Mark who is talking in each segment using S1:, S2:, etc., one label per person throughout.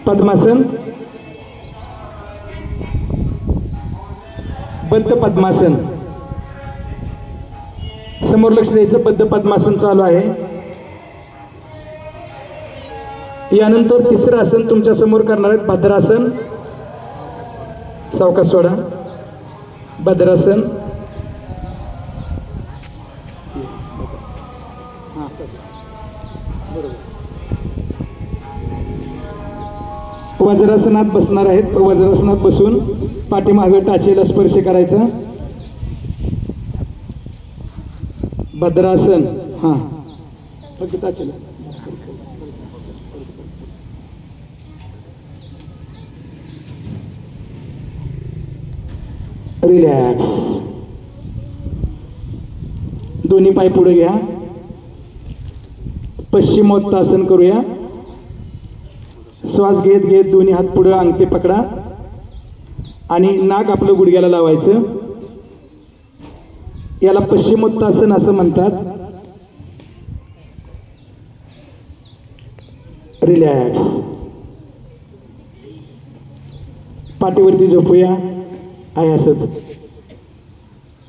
S1: पद्मासन, बद्ध पद्मासन. समोर लक्ष द्यायचं. बद्ध पद्मासन चालू आहे. यानंतर तिसरं आसन तुमच्या समोर करणार आहेत भद्रासन. सावकाश सोडा. भद्रासन. वज्रासनात बसणार आहेत. वज्रासनात बसून पाठीमागे टाचेला स्पर्श करायचा. भद्रासन. हा फक्त टाचेला. रिलॅक्स. दोन्ही पाय पुढे घ्या. पश्चिमोत्तासन करूया. श्वास घेत घेत दोन्ही हात पुढे अंगठे पकडा आणि नाक आपलं गुडघ्याला लावायचं. याला पश्चिमोत्तासन असं म्हणतात. रिलॅक्स. पाठीवरती झोपूया. आहे असंच.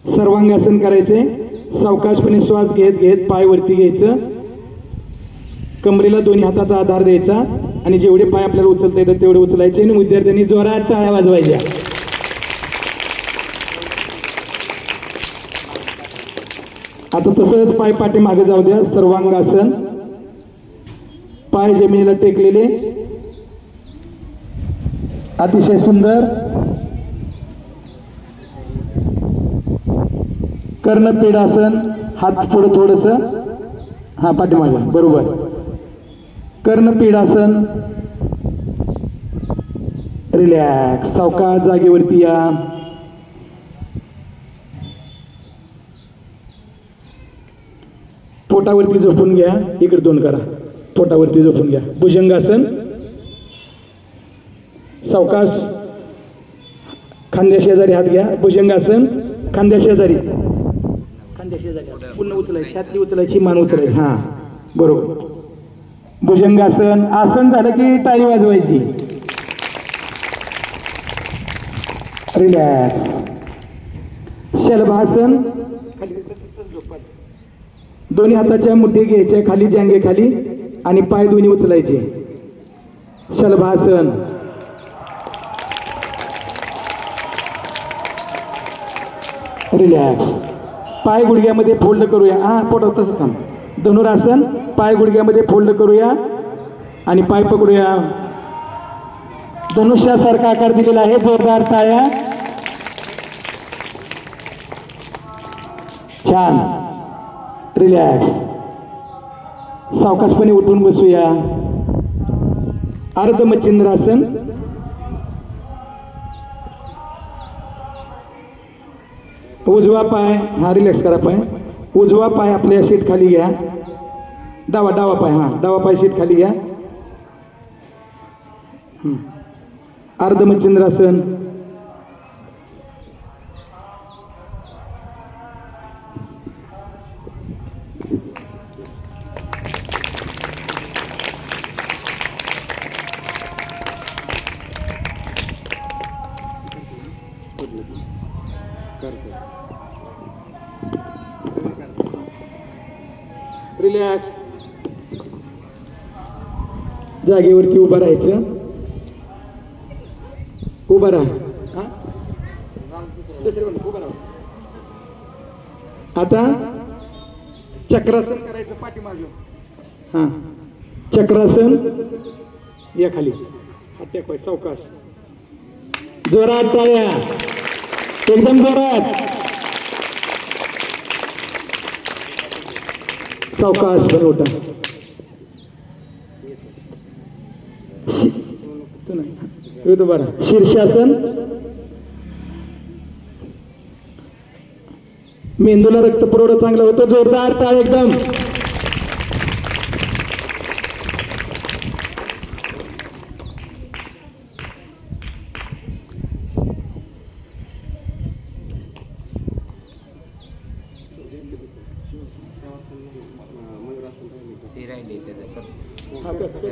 S1: सर्वांगासन करायचे. सावकाशपणे श्वास घेत घेत पाय वरती घ्यायचं. कमरेला दोन्ही हाताचा आधार द्यायचा आणि जेवढे पाय आपल्याला उचलता येतात तेवढे उचलायचे आणि विद्यार्थ्यांनी जोरात टाळ्या वाजवायच्या. आता तसंच पाय पाठी मागे जाऊ द्या. सर्वांगासन. पाय जमिनीला टेकलेले. अतिशय सुंदर. कर्णपीडासन. हात पुढे थोडस. हा पाठीमागे. बरोबर. कर्णपीडासन. रिलॅक्स. सावकाश जागेवरती या. पोटावरती झोपून घ्या. इकडे दोन करा. पोटावरती झोपून घ्या. भुजंगासन. सावकाश खांद्या शेजारी हात घ्या. भुजंगासन. खांद्या शेजारी. खांद्या शेजारी पुन्हा उचलायची. छाती उचलायची. मान उचलायची. हा बरोबर. भुजंगासन. आसन झालं की टाळी वाजवायची. रिलॅक्स. शलभासन. दोन्ही हाताच्या मुठी घ्यायच्या खाली, जांघे खाली आणि पाय दोन्ही उचलायचे. शलभासन. रिलॅक्स. पाय गुडघ्यामध्ये फोल्ड करूया. हा पोटात तसं थांब. धनुरासन. पाय गुडघ्यामध्ये फोल्ड करूया आणि पाय पकडूया. धनुष्यासारखा आकार दिलेला आहे. जोरदार टाळ्या. छान. रिलॅक्स. सावकाशपणे उठून बसूया. अर्धमच्छिंद्रासन. उजवा पाय. हा रिलॅक्स करा पाय. उजवा पाय आपल्या शीट खाली घ्या. डावा पाय. हा डावा पाय शीट खाली घ्या. अर्धमच्छिंद्रासन. रिलॅक्स. जागेवरती उभं राहायचं. उभं राहा. आता चक्रासन करायचं पाठीमागे. हा चक्रासन. या खाली हात टेकवाय. सावकाश. जोरात टाळ्या. एकदम जोरात. सावकाश बरं उठा. शीर्षासन. मेंदूला रक्तपुरवठा चांगला होतो. जोरदार टाळ एकदम.
S2: ती राहिली त्याचं
S1: हा, करते.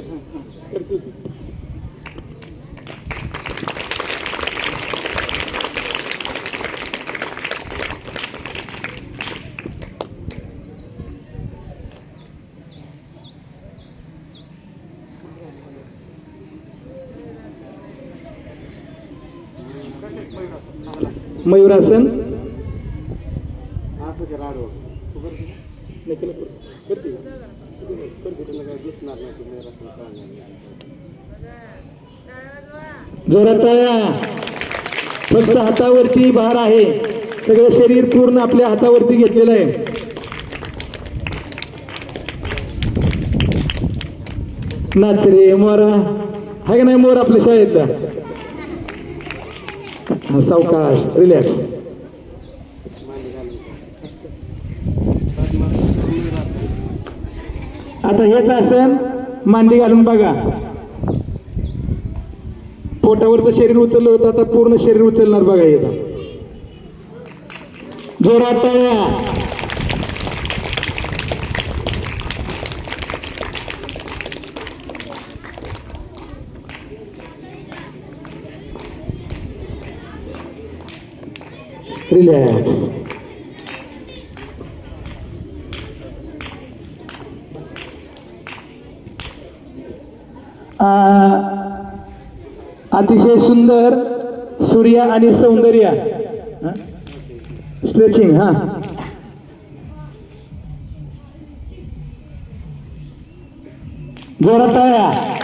S1: मयूरासन
S3: असं करा आडवं तू करते
S1: नाही केलं करते
S3: करते तुला काही दिसणार नाही की मेरा असं कळणार
S1: जोरात टाळ्या. फक्त हातावरती भार आहे, सगळं शरीर पूर्ण आपल्या हातावरती घेतलेलं आहे. नाच रे मोरा आहे का नाही मोर आपल्या शाळेतला. सावकाश रिलॅक्स. आता हेच आसन मांडी घालून बघा. पोटावरचं शरीर उचललं होतं, आता पूर्ण शरीर उचलणार बघा. येतं जोरात टाळ्या. रिलॅक्स. अतिशय सुंदर सूर्य आणि सौंदर्य. स्ट्रेचिंग. हा जोरात टाळ्या.